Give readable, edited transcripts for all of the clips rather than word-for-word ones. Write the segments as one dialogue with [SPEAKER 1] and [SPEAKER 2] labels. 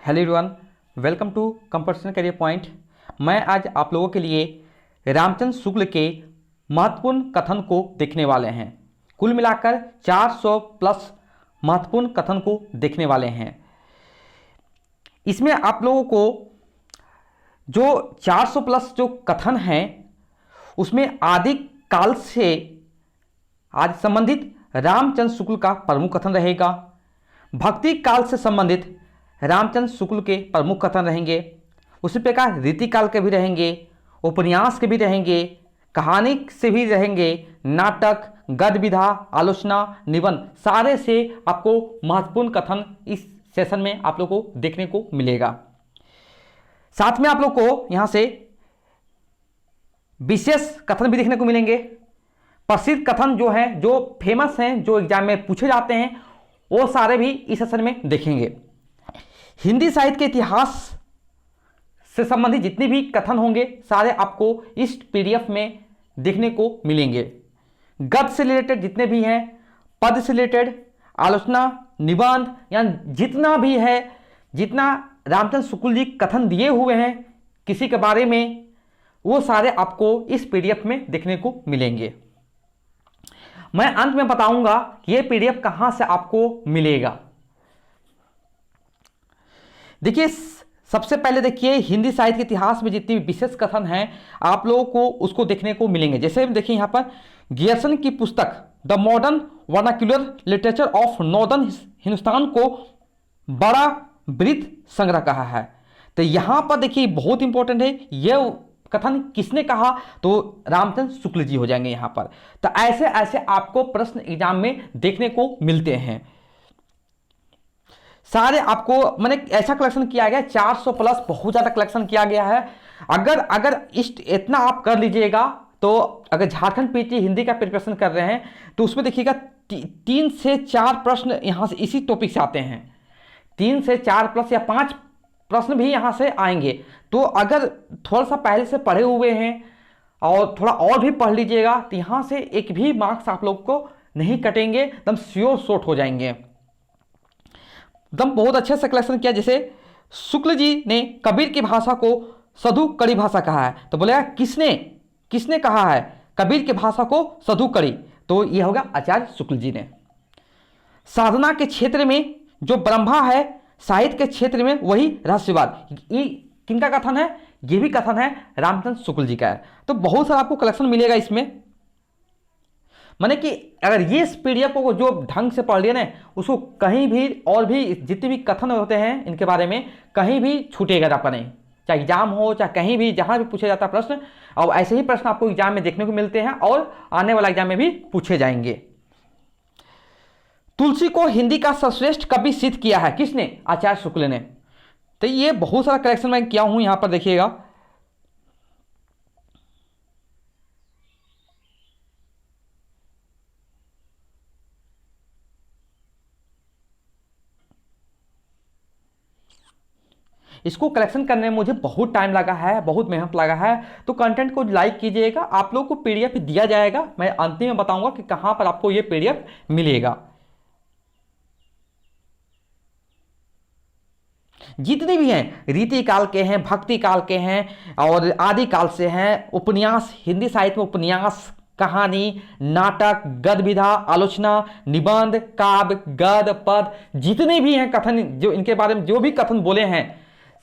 [SPEAKER 1] Hello everyone, welcome to Competition Career Point. मैं आज आप लोगों के लिए रामचंद्र शुक्ल के महत्वपूर्ण कथन को देखने वाले हैं। कुल मिलाकर 400 प्लस महत्वपूर्ण कथन को देखने वाले हैं। इसमें आप लोगों को जो 400 प्लस जो कथन हैं उसमें आदि काल से आज संबंधित रामचंद्र शुक्ल का प्रमुख कथन रहेगा। भक्ति काल से संबंधित रामचंद्र शुक्ल के प्रमुख कथन रहेंगे। उसी प्रकार रीतिकाल के भी रहेंगे, उपन्यास के भी रहेंगे, कहानी से भी रहेंगे, नाटक, गद्य विधा, आलोचना, निबंध, सारे से आपको महत्वपूर्ण कथन इस सेशन में आप लोग को देखने को मिलेगा। साथ में आप लोग को यहाँ से विशेष कथन भी देखने को मिलेंगे। प्रसिद्ध कथन जो हैं, जो फेमस हैं, जो एग्जाम में पूछे जाते हैं, वो सारे भी इस सेशन में देखेंगे। हिंदी साहित्य के इतिहास से संबंधित जितने भी कथन होंगे सारे आपको इस पीडीएफ में देखने को मिलेंगे। गद्य से रिलेटेड जितने भी हैं, पद से रिलेटेड, आलोचना, निबंध, या जितना भी है, जितना रामचंद्र शुक्ल जी कथन दिए हुए हैं किसी के बारे में, वो सारे आपको इस पीडीएफ में देखने को मिलेंगे। मैं अंत में बताऊंगा कि ये पीडीएफ कहां से आपको मिलेगा। देखिए, सबसे पहले देखिए हिंदी साहित्य के इतिहास में जितनी भी विशेष कथन हैं आप लोगों को उसको देखने को मिलेंगे। जैसे देखिए यहाँ पर गियर्सन की पुस्तक the modern vernacular literature of northern Hindustan को बड़ा वृत्त संग्रह कहा है। तो यहाँ पर देखिए बहुत इंपॉर्टेंट है, यह कथन किसने कहा, तो रामचंद्र शुक्ल जी हो जाएंगे यहाँ पर। तो ऐसे ऐसे आपको प्रश्न एग्जाम में देखने को मिलते हैं। सारे आपको मैंने ऐसा कलेक्शन किया गया 400 प्लस, बहुत ज़्यादा कलेक्शन किया गया है। अगर इतना आप कर लीजिएगा तो अगर झारखंड पीटी हिंदी का प्रिपरेशन कर रहे हैं तो उसमें देखिएगा 3 से 4 प्रश्न यहाँ से इसी टॉपिक से आते हैं। 3 से 4 प्लस या 5 प्रश्न भी यहाँ से आएंगे। तो अगर थोड़ा सा पहले से पढ़े हुए हैं और थोड़ा और भी पढ़ लीजिएगा तो यहाँ से एक भी मार्क्स आप लोग को नहीं कटेंगे, एकदम श्योर शॉर्ट हो जाएंगे। एकदम बहुत अच्छे से कलेक्शन किया। जैसे शुक्ल जी ने कबीर की भाषा को सधु कड़ी भाषा कहा है, तो बोलेगा किसने कहा है कबीर की भाषा को सधु कड़ी, तो यह होगा आचार्य शुक्ल जी ने। साधना के क्षेत्र में जो ब्रह्मा है, साहित्य के क्षेत्र में वही रहस्यवाद, ये किनका कथन है, ये भी कथन है रामचंद्र शुक्ल जी का है। तो बहुत सारा आपको कलेक्शन मिलेगा इसमें। माने कि अगर ये इस पीडीएफ को जो ढंग से पढ़ लिया ना, उसको कहीं भी और भी जितने भी कथन होते हैं इनके बारे में कहीं भी छूटेगा आपका नहीं, चाहे एग्जाम हो चाहे कहीं भी जहां भी पूछा जाता है प्रश्न। और ऐसे ही प्रश्न आपको एग्जाम में देखने को मिलते हैं और आने वाला एग्जाम में भी पूछे जाएंगे। तुलसी को हिंदी का सर्वश्रेष्ठ कवि सिद्ध किया है किसने, आचार्य शुक्ल ने। तो ये बहुत सारा कलेक्शन मैं किया हूं, यहां पर देखिएगा। इसको कलेक्शन करने में मुझे बहुत टाइम लगा है, बहुत मेहनत लगा है। तो कंटेंट को लाइक कीजिएगा। आप लोग को पीडीएफ दिया जाएगा, मैं अंतिम में बताऊंगा कि कहां पर आपको ये पीडीएफ मिलेगा। जितने भी हैं, रीति काल के हैं, भक्ति काल के हैं और आदि काल से हैं, उपन्यास, हिंदी साहित्य में उपन्यास, कहानी, नाटक, गद्य विधा, आलोचना, निबंध, काव्य, गद्य, पद, जितने भी हैं कथन, जो इनके बारे में जो भी कथन बोले हैं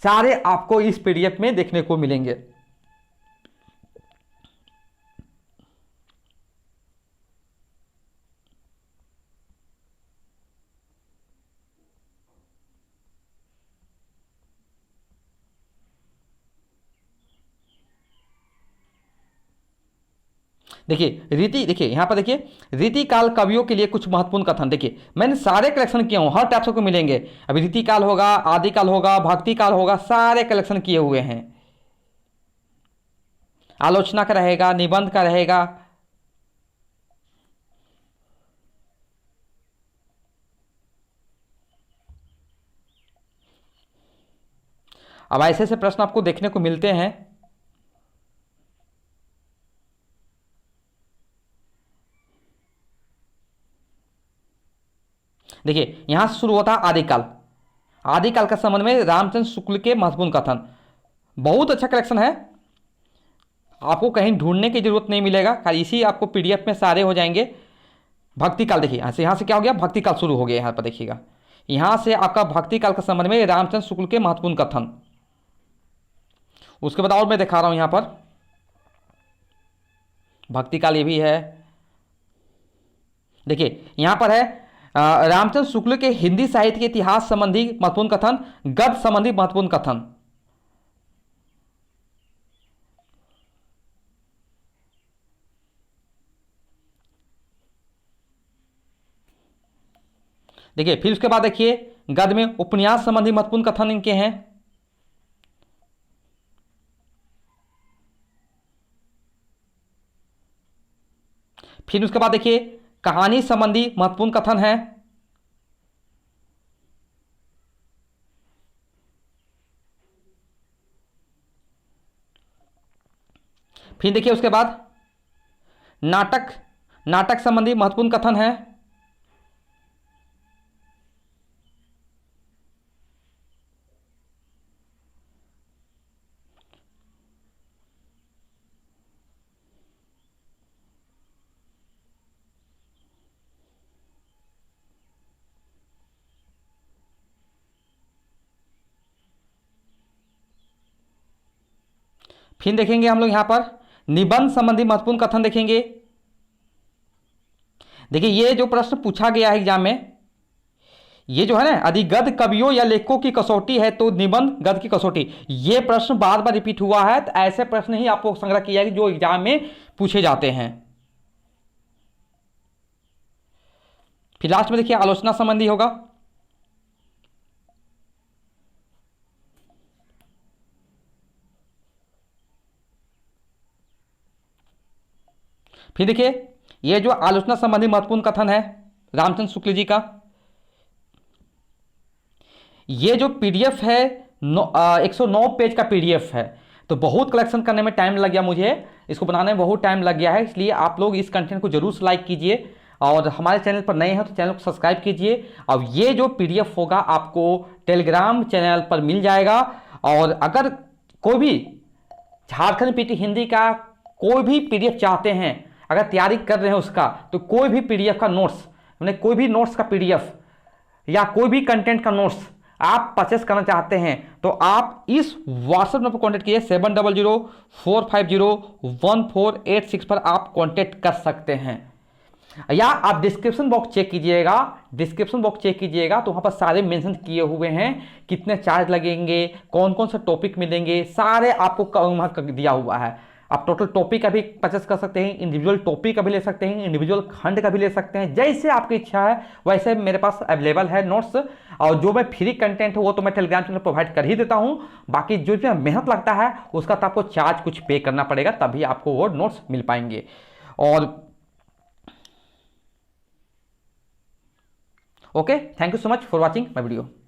[SPEAKER 1] सारे आपको इस पीडीएफ में देखने को मिलेंगे। देखिए देखिए यहाँ पर देखिए रीति काल कवियों के लिए कुछ महत्वपूर्ण कथन। देखिए मैंने सारे कलेक्शन किए हूँ, हर टाइप को मिलेंगे। अभी रीति काल होगा, आदि काल होगा, भक्ति काल होगा, सारे कलेक्शन किए हुए हैं। आलोचना का रहेगा, निबंध का रहेगा। अब ऐसे ऐसे प्रश्न आपको देखने को मिलते हैं। देखिए यहां से शुरू होता है आदिकाल। आदिकाल का संबंध में रामचंद्र शुक्ल के महत्वपूर्ण कथन। बहुत अच्छा कलेक्शन है, आपको कहीं ढूंढने की जरूरत नहीं मिलेगा, खाली इसी आपको पीडीएफ में सारे हो जाएंगे। भक्ति काल देखिए, यहाँ से क्या हो गया, भक्ति काल शुरू हो गया। यहाँ पर देखिएगा, यहाँ से आपका भक्ति काल के संबंध में रामचंद्र शुक्ल के महत्वपूर्ण कथन। उसके बाद और मैं दिखा रहा हूं यहाँ पर भक्ति काल, ये भी है। देखिए यहाँ पर है रामचंद्र शुक्ल के हिंदी साहित्य के इतिहास संबंधी महत्वपूर्ण कथन, गद्य संबंधी महत्वपूर्ण कथन। देखिए फिर उसके बाद देखिए गद्य में उपन्यास संबंधी महत्वपूर्ण कथन इनके हैं। फिर उसके बाद देखिए कहानी संबंधी महत्वपूर्ण कथन है। फिर देखिए उसके बाद नाटक संबंधी महत्वपूर्ण कथन है। फिर देखेंगे हम लोग यहां पर निबंध संबंधी महत्वपूर्ण कथन देखेंगे। देखिए ये जो प्रश्न पूछा गया है एग्जाम में, ये जो है ना अधिगद्य कवियों या लेखकों की कसौटी है तो निबंध गद्य की कसौटी, ये प्रश्न बार बार रिपीट हुआ है। तो ऐसे प्रश्न ही आपको संग्रह किया है जो एग्जाम में पूछे जाते हैं। फिर लास्ट में देखिए आलोचना संबंधी होगा। फिर देखिए ये जो आलोचना संबंधी महत्वपूर्ण कथन है रामचंद्र शुक्ल जी का, ये जो पीडीएफ है 109 पेज का पीडीएफ है। तो बहुत कलेक्शन करने में टाइम लग गया, मुझे इसको बनाने में बहुत टाइम लग गया है, इसलिए आप लोग इस कंटेंट को जरूर लाइक कीजिए और हमारे चैनल पर नए हैं तो चैनल को सब्सक्राइब कीजिए। और ये जो पीडीएफ होगा आपको टेलीग्राम चैनल पर मिल जाएगा। और अगर कोई भी झारखंड पीटी हिंदी का कोई भी पीडीएफ चाहते हैं, अगर तैयारी कर रहे हैं उसका, तो कोई भी पीडीएफ का नोट्स, मैंने कोई भी नोट्स का पीडीएफ या कोई भी कंटेंट का नोट्स आप परचेस करना चाहते हैं तो आप इस व्हाट्सएप नंबर पर कॉन्टैक्ट कीजिए 7004501486 पर आप कॉन्टैक्ट कर सकते हैं। या आप डिस्क्रिप्शन बॉक्स चेक कीजिएगा, तो वहां पर सारे मेंशन किए हुए हैं, कितने चार्ज लगेंगे, कौन कौन सा टॉपिक मिलेंगे, सारे आपको वहां दिया हुआ है। आप टोटल टॉपिक का भी परचेस कर सकते हैं, इंडिविजुअल टॉपिक का भी ले सकते हैं, इंडिविजुअल खंड का भी ले सकते हैं, जैसे आपकी इच्छा है वैसे मेरे पास अवेलेबल है नोट्स। और जो मैं फ्री कंटेंट है वो तो मैं टेलीग्राम चैनल प्रोवाइड कर ही देता हूं, बाकी जो मेहनत लगता है उसका तो आपको चार्ज कुछ पे करना पड़ेगा, तभी आपको वो नोट्स मिल पाएंगे। और okay, thank you so much for watching my video.